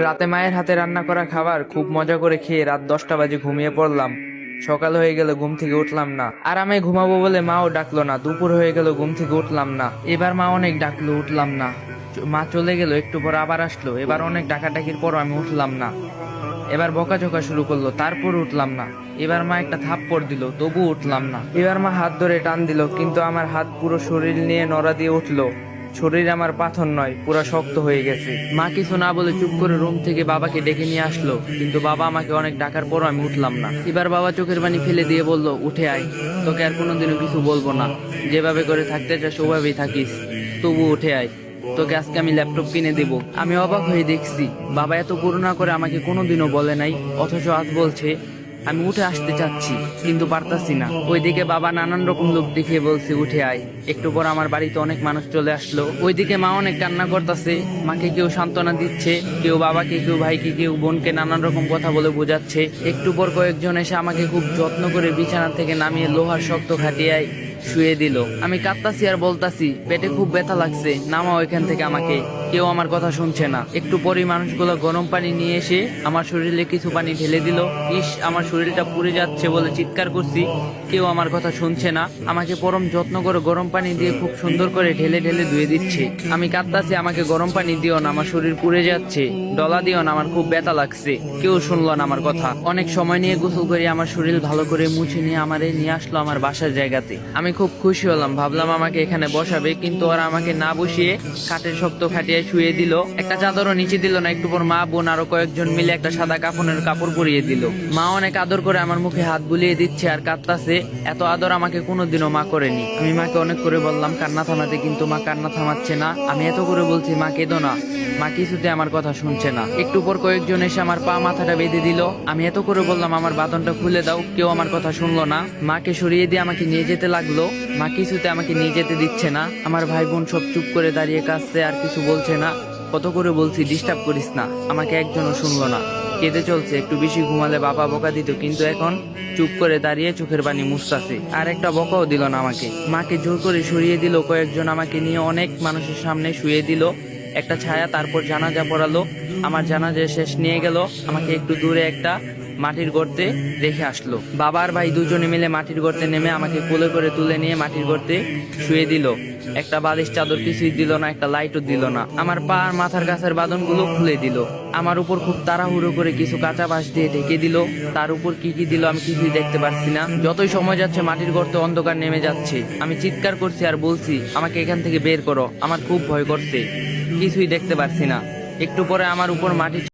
রাতে মায়ের হাতে রান্না করা খাবার খুব মজা করে খেয়ে রাত 10টা বাজে ঘুমিয়ে পড়লাম। সকাল হয়ে গেল, ঘুম থেকে উঠলাম না। আরামে ঘুমাবো বলে মাও ডাকলো না। দুপুর হয়ে গেল, ঘুম থেকে উঠলাম না। এবার মা অনেক ডাকলো, উঠলাম না। মা চলে গেল, একটু পর আবার আসলো। এবার অনেক ডাকাডাকির পর আমি উঠলাম না। এবার বকাঝকা শুরু করলো, তারপর উঠলাম না। এবার মা একটা থাপ্পড় দিল, তবু উঠলাম না। এবার মা হাত ধরে টান দিল, কিন্তু আমার হাত পুরো শরীর নিয়ে নড়া দিয়ে উঠলো। শরীর আমার পাথর নয়, পুরো শক্ত হয়ে গেছে। মা কিছু না বলে চুপ করে রুম থেকে বাবাকে ডেকে নিয়ে আসলো, কিন্তু বাবা আমাকে অনেক ডাকার পরও আমি উঠলাম না। এবার বাবা চোখের পানি ফেলে দিয়ে বলল, উঠে আয়, তোকে আর কোনোদিনও কিছু বলবো না। যেভাবে করে থাকতে চাস ওভাবেই থাকিস, তবু উঠে আয়, তোকে আজকে আমি ল্যাপটপ কিনে দেব। আমি অবাক হয়ে দেখছি বাবা এত করুণা করে আমাকে কোনোদিনও বলে নাই, অথচ আজ বলছে। আমি উঠে আসতে চাচ্ছি, কিন্তু পারতাছি না। ওইদিকে বাবা নানান রকম লোক দেখিয়ে বলছে, উঠে আয়। একটু পর আমার বাড়িতে অনেক মানুষ চলে আসলো। ওইদিকে মা অনেক কান্না করতেছে। মাকে কেউ সান্ত্বনা দিচ্ছে, কেউ বাবাকে, কেউ ভাইকে, কেউ বোনকে নানান রকম কথা বলে বোঝাচ্ছে। একটু পর কয়েকজন এসে আমাকে খুব যত্ন করে বিছানা থেকে নামিয়ে লোহার শক্ত খাটিয়ায় শুয়ে দিল। আমি কাঁদতাছি আর বলতাছি, পেটে খুব ব্যথা লাগছে, নামাও এখান থেকে আমাকে। কেউ আমার কথা শুনছে না। একটু পরেই মানুষগুলো গরম পানি নিয়ে এসে আমার শরীরে কিছু পানি ঢেলে দিল। ইস, আমার শরীরটা পুড়ে যাচ্ছে বলে চিৎকার করছি, কেউ আমার কথা শুনছে না। আমাকে পরম যত্ন করে গরম পানি দিয়ে খুব সুন্দর করে ঢেলে ঢেলে ধুয়ে দিচ্ছে। আমি কাঁদতাছি, আমাকে গরম পানি দিও না, আমার শরীর পুড়ে যাচ্ছে, ডলা দিও না, আমার খুব ব্যথা লাগছে। কেউ শুনলো না আমার কথা। অনেক সময় নিয়ে গোসল করে আমার শরীর ভালো করে মুছে নিয়ে আমারে নিয়ে আসলো আমার বাসার জায়গাতে। আমি খুব খুশি হলাম, ভাবলাম আমাকে এখানে বসাবে, কিন্তু ওরা আমাকে না বসিয়ে কাঠের শক্ত খাটিয়ে শুয়ে দিল। একটা চাদরও নিচে দিল না। একটু পর মা, বোন আরো কয়েকজন মিলে একটা সাদা কাফনের কাপড় পরিয়ে দিল। মা অনেক আদর করে আমার মুখে হাত বুলিয়ে দিচ্ছে আর কাঁদতাছে। এত আদর আমাকে কোনোদিনও মা করেনি। আমি মাকে অনেক করে বললাম কান্না থামাতে, কিন্তু মা কান্না থামাচ্ছে না। আমি এত করে বলছি, মা কেঁদো না, মা কিছুতে আমার কথা শুনছে না। একটু পর কয়েকজন এসে আমার পা মাথাটা বেঁধে দিল। আমি এত করে বললাম আমার বাঁধনটা খুলে দাও, কেউ আমার কথা শুনলো না। মাকে সরিয়ে দিয়ে আমাকে নিয়ে যেতে লাগলো। মা কিছুতে আমাকে নিয়ে যেতে দিচ্ছে না। আমার ভাই বোন সব চুপ করে দাঁড়িয়ে কাঁদছে, আর কিছু বলছে না। কত করে বলছি ডিস্টার্ব করিস না, আমাকে একজনও শুনলো না। কেঁদে চলছে, একটু বেশি ঘুমালে বাবা বকা দিত, কিন্তু এখন চুপ করে দাঁড়িয়ে চোখের পানি মুছতাছে। আর একটা বকাও দিল না আমাকে। মাকে জোর করে সরিয়ে দিল কয়েকজন, আমাকে নিয়ে অনেক মানুষের সামনে শুয়ে দিল একটা ছায়া। তারপর জানাজা পড়ালো। আমার জানাজা শেষ নিয়ে গেল আমাকে একটু দূরে একটা মাটির গর্তে রেখে আসলো। বাবা আর ভাই দুজনে মিলে মাটির গর্তে নেমে আমাকে কোলে করে তুলে নিয়ে মাটির গর্তে শুয়ে দিল। একটা বালিশ চাদর কিছুই দিল না, একটা লাইটও দিল না। আমার পা আর মাথার কাছের বাঁধনগুলো খুলে দিল। আমার উপর খুব তাড়াহুড়ো করে কিছু কাঁচা বাঁশ দিয়ে ঢেকে দিল। তার উপর কি কি দিল আমি কিছুই দেখতে পাচ্ছি না। যতই সময় যাচ্ছে মাটির গর্তে অন্ধকার নেমে যাচ্ছে। আমি চিৎকার করছি আর বলছি, আমাকে এখান থেকে বের করো, আমার খুব ভয় করছে, কিছুই দেখতে পাচ্ছি না। একটু পরে আমার উপর মাটি